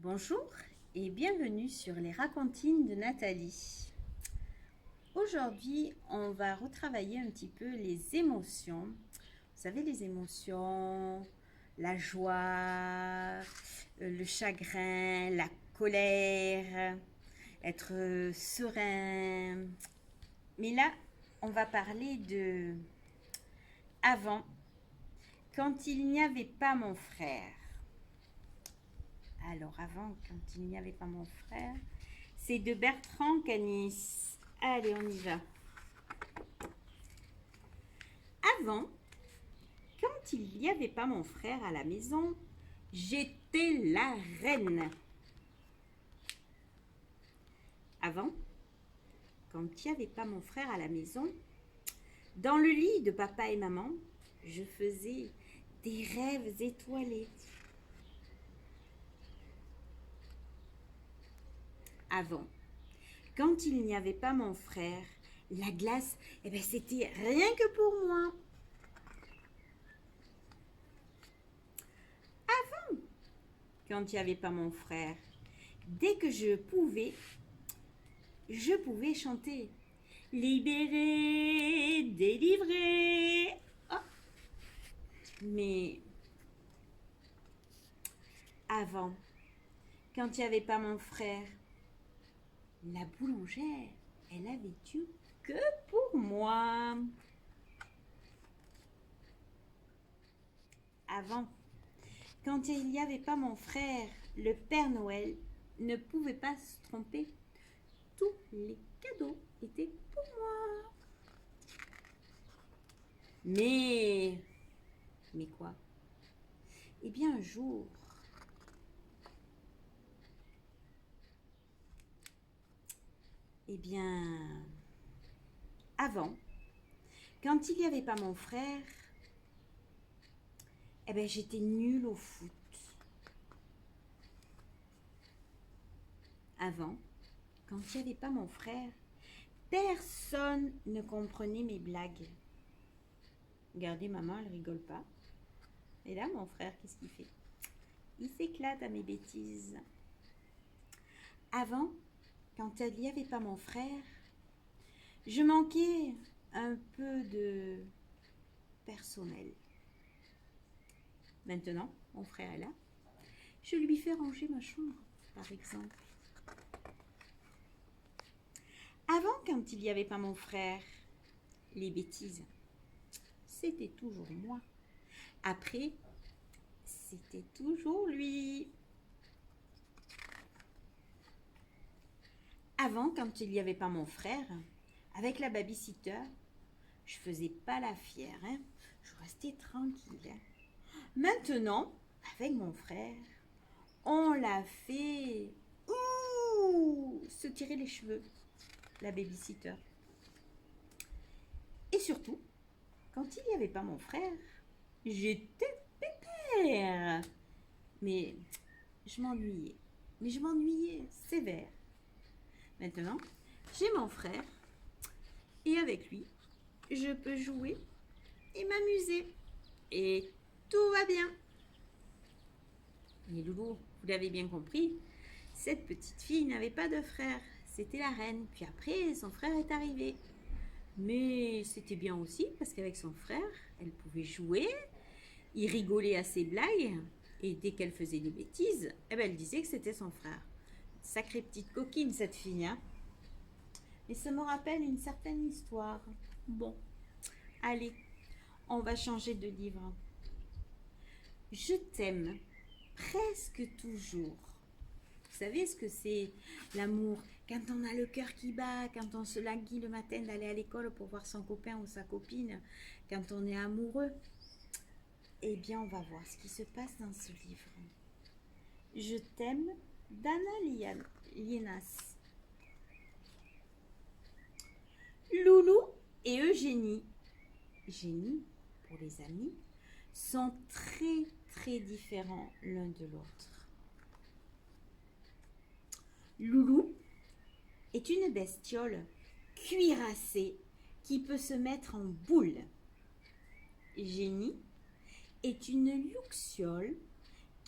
Bonjour et bienvenue sur les racontines de Nathalie. Aujourd'hui, on va retravailler un petit peu les émotions. Vous savez, les émotions, la joie, le chagrin, la colère, être serein. Mais là, on va parler de avant, quand il n'y avait pas mon frère. Alors avant, quand il n'y avait pas mon frère, c'est de Bertrand Canis. Allez, on y va. Avant, quand il n'y avait pas mon frère à la maison, j'étais la reine. Avant, quand il n'y avait pas mon frère à la maison, dans le lit de papa et maman, je faisais des rêves étoilés. Avant, quand il n'y avait pas mon frère, la glace, c'était rien que pour moi. Quand il n'y avait pas mon frère, dès que je pouvais chanter. Libéré, délivré. Oh. Mais avant, quand il n'y avait pas mon frère, la boulangère, elle avait dû que pour moi. Avant, quand il n'y avait pas mon frère, le Père Noël ne pouvait pas se tromper. Tous les cadeaux étaient pour moi. Mais quoi? Eh bien, un jour, avant, quand il n'y avait pas mon frère, j'étais nulle au foot. Avant, quand il n'y avait pas mon frère, personne ne comprenait mes blagues. Regardez, maman, elle rigole pas. Et là, mon frère, qu'est-ce qu'il fait? Il s'éclate à mes bêtises. Avant, quand il n'y avait pas mon frère, je manquais un peu de personnel. Maintenant, mon frère est là. Je lui fais ranger ma chambre, par exemple. Avant, quand il n'y avait pas mon frère, les bêtises, c'était toujours moi. Après, c'était toujours lui. Avant, quand il n'y avait pas mon frère, avec la babysitter, je faisais pas la fière, hein. Je restais tranquille. Maintenant, avec mon frère, on l'a fait se tirer les cheveux, la babysitter. Et surtout, quand il n'y avait pas mon frère, j'étais pépère. Mais je m'ennuyais. Sévère. Maintenant, j'ai mon frère et avec lui, je peux jouer et m'amuser. Et tout va bien. Mais Loulou, vous l'avez bien compris, cette petite fille n'avait pas de frère. C'était la reine. Puis après, son frère est arrivé. Mais c'était bien aussi parce qu'avec son frère, elle pouvait jouer. Il rigolait à ses blagues. Et dès qu'elle faisait des bêtises, elle disait que c'était son frère. Sacrée petite coquine, cette fille, hein. Et ça me rappelle une certaine histoire. Bon, allez, on va changer de livre. Je t'aime presque toujours. Vous savez ce que c'est l'amour? Quand on a le cœur qui bat, quand on se languit le matin d'aller à l'école pour voir son copain ou sa copine, quand on est amoureux, eh bien on va voir ce qui se passe dans ce livre. Je t'aime d'Anna Lienas. Loulou et Eugénie, Génie pour les amis, sont très très différents l'un de l'autre. Loulou est une bestiole cuirassée qui peut se mettre en boule. Génie est une luxiole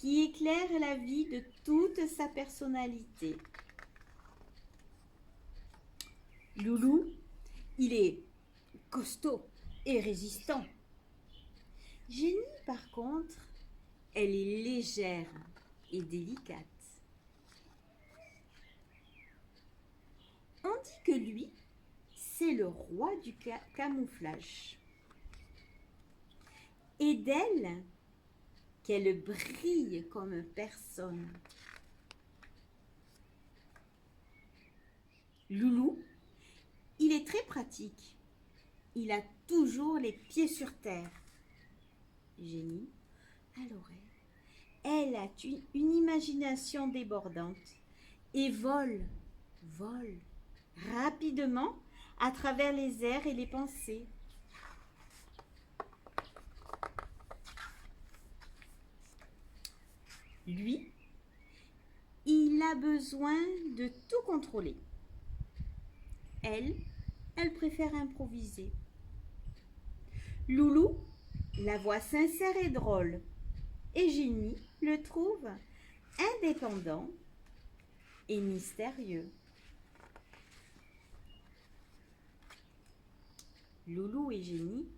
qui éclaire la vie de toute sa personnalité. Loulou, il est costaud et résistant. Jenny, par contre, elle est légère et délicate. On dit que lui, c'est le roi du camouflage. Et d'elle, qu'elle brille comme personne. Loulou, il est très pratique. Il a toujours les pieds sur terre. Jenny, à l'oreille, elle a une imagination débordante et vole rapidement à travers les airs et les pensées. Lui, il a besoin de tout contrôler. Elle préfère improviser. Loulou, la voix sincère et drôle. Et Jenny le trouve indépendant et mystérieux. Loulou et Jenny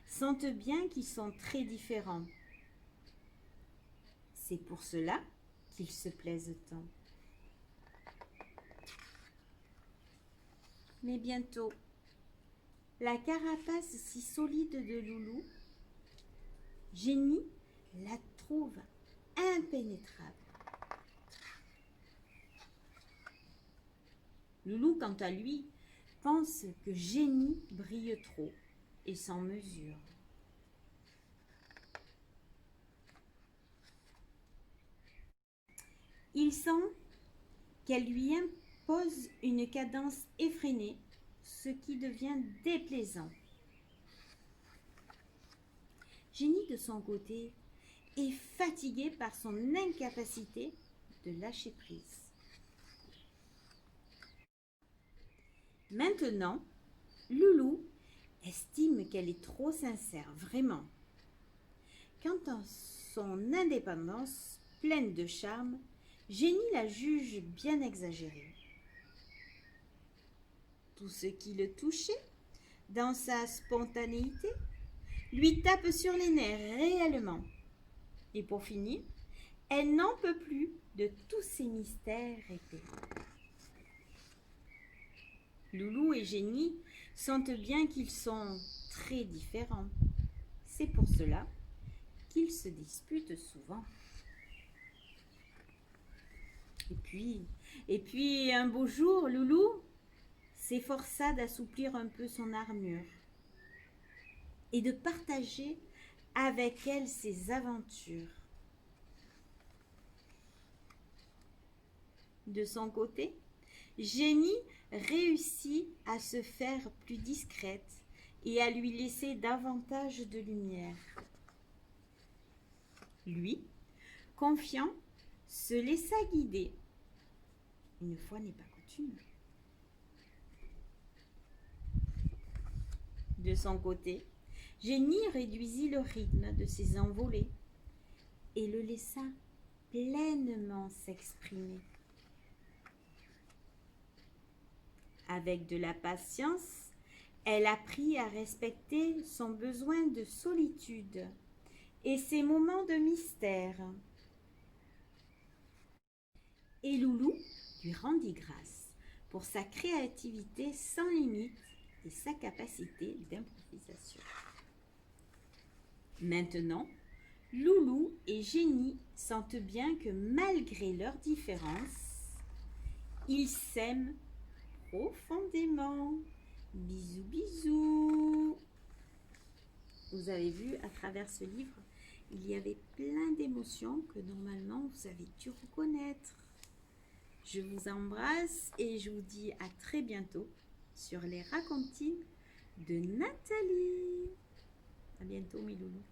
sentent bien qu'ils sont très différents. C'est pour cela qu'ils se plaisent tant. Mais bientôt, la carapace si solide de Loulou, Jenny la trouve impénétrable. Loulou, quant à lui, pense que Jenny brille trop et sans mesure. Il sent qu'elle lui impose une cadence effrénée, ce qui devient déplaisant. Jenny, de son côté, est fatiguée par son incapacité de lâcher prise. Maintenant, Loulou estime qu'elle est trop sincère, vraiment. Quant à son indépendance pleine de charme, Jenny la juge bien exagérée. Tout ce qui le touchait, dans sa spontanéité, lui tape sur les nerfs réellement. Et pour finir, elle n'en peut plus de tous ces mystères épais. Loulou et Jenny sentent bien qu'ils sont très différents. C'est pour cela qu'ils se disputent souvent. Et puis un beau jour, Loulou s'efforça d'assouplir un peu son armure et de partager avec elle ses aventures. De son côté, Jenny réussit à se faire plus discrète et à lui laisser davantage de lumière. Lui, confiant, se laissa guider. Une fois n'est pas coutume. De son côté, Jenny réduisit le rythme de ses envolées et le laissa pleinement s'exprimer. Avec de la patience, elle apprit à respecter son besoin de solitude et ses moments de mystère. Et Loulou lui rendit grâce pour sa créativité sans limite et sa capacité d'improvisation. Maintenant, Loulou et Jenny sentent bien que malgré leurs différences, ils s'aiment profondément. Bisous, bisous. Vous avez vu, à travers ce livre, il y avait plein d'émotions que normalement vous avez dû reconnaître. Je vous embrasse et je vous dis à très bientôt sur les racontines de Nathalie. À bientôt mes loulous.